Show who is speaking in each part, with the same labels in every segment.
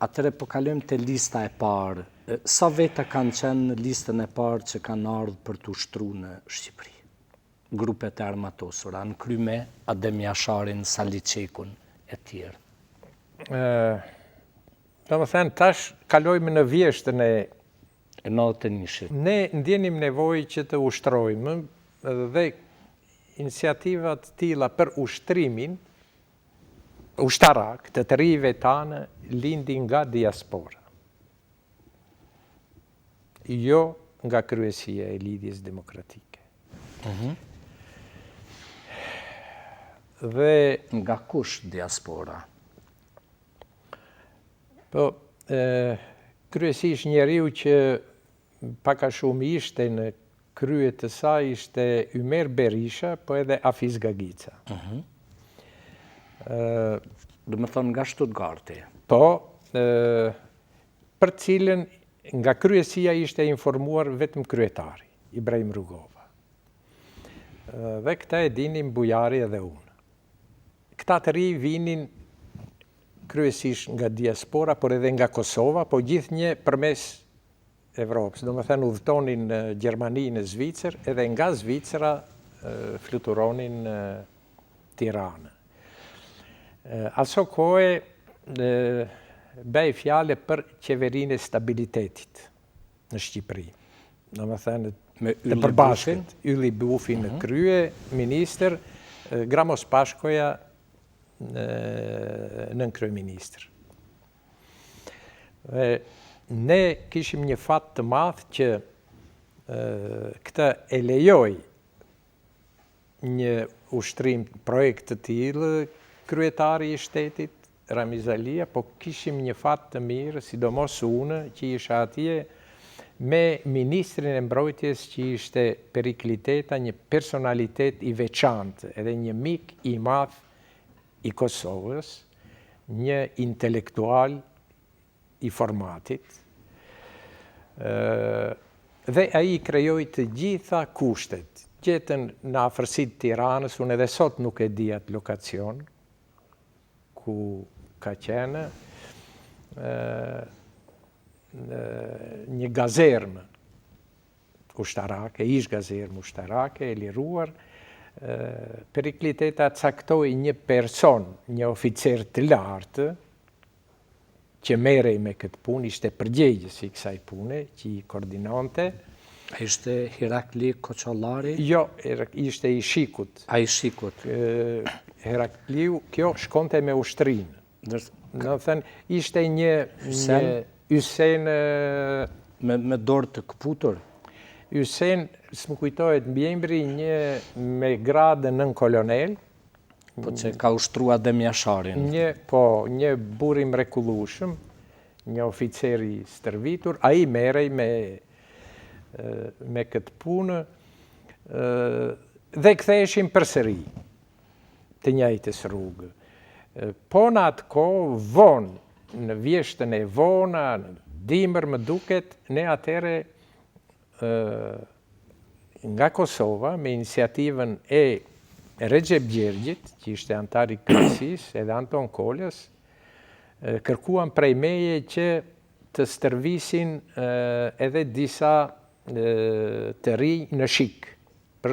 Speaker 1: atëre po kalojmë te lista e parë. Sa veta kanë qenë në listën e parë që kanë ardhur për të ushtruar në Shqipëri? Grupet e armatosura, në Kryme, Adem Jasharin, Sali Qekun e tjerë.
Speaker 2: Domethënë tash kalojmë në vjeshtën e
Speaker 1: 91-shit.
Speaker 2: Ne ndjenim nevojë që të ushtrojmë dhe iniciativat të tilla për ushtrimin ushtarak të rive tanë lindin nga diaspora. Jo nga kryesia e Lidhjes Demokratike. Dhe
Speaker 1: nga kush diaspora?
Speaker 2: Po, kryesisht njeriu që pak a shumë ishte në krye të saj ishte Ymer Berisha, po edhe Afiz Gagica.
Speaker 1: Do më thonë nga Stuttgarti.
Speaker 2: Po, për cilën nga kryesia ishte informuar vetëm kryetari, Ibrahim Rugova. Dhe këta e dinin bujari edhe unë. Këta të ri vinin kryesisht nga diaspora, por edhe nga Kosova, po gjithnjë përmes Evropës. Do më thënë udhëtonin në Gjermani, në Zvicër, edhe nga Zvicra fluturonin në Tiranë. Aso kohë bëj fjale për qeverinë e stabilitetit në Shqipëri. Do më thënë të përbashkët, Ylli Bufi në krye, ministër, Gramos Pashkoja në kryeministër. Ne kishim një fat të madh që këtë e lejoj një ushtrim projekt të tillë kryetari i shtetit, Ramiz Alia, po kishim një fat të mirë, sidomos unë, që isha atje me ministrin e mbrojtjes që ishte Perikliteta, një personalitet i veçantë, edhe një mik i madh i Kosovës, një intelektual i formatit, dhe ai krijoi të gjitha kushtet. Gjetën në afërsitë Tiranës, unë edhe sot nuk e di atë lokacion ku ka qenë një gazermë ushtarake, ish gazermë ushtarake, e liruar. Perikliteta caktoi një person, një oficer të lartë, që merrej me këtë punë, ishte përgjegjës i kësaj pune, që i koordinonte.
Speaker 1: A ishte Herakli Koçollari?
Speaker 2: Jo, ishte i Shikut.
Speaker 1: A i Shikut.
Speaker 2: Herakliu, kjo shkonte me ushtrinë. Në thënë, ishte një Ysen...
Speaker 1: Me dorë të këputur?
Speaker 2: Ysen, s'më kujtohet mbiembri, një me gradë nën kolonel.
Speaker 1: Po që ka ushtrua Adem Jasharin.
Speaker 2: Një burr i mrekullueshëm, një oficer i stërvitur, ai merrej me këtë punë dhe ktheheshin përsëri të njëjtës rrugë. Po në atë kohë, vonë, në vjeshtën e vona, në dimër më duket, ne atëre nga Kosova, me iniciativën e Recep Gjergjit, që ishte antar i kryesisë, edhe Anton Kolës, kërkuan prej meje që të stërvisin edhe disa të rinj në Shik për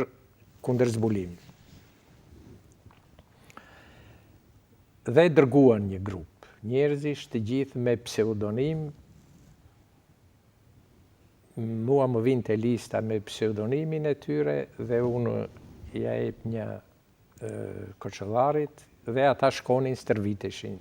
Speaker 2: kundër zbulim. Dhe dërguan një grup njerëzish, të gjithë me pseudonim. Mua më vinte lista me pseudonimin e tyre dhe unë ja jep një Koçollarit dhe ata shkonin stërviteshin.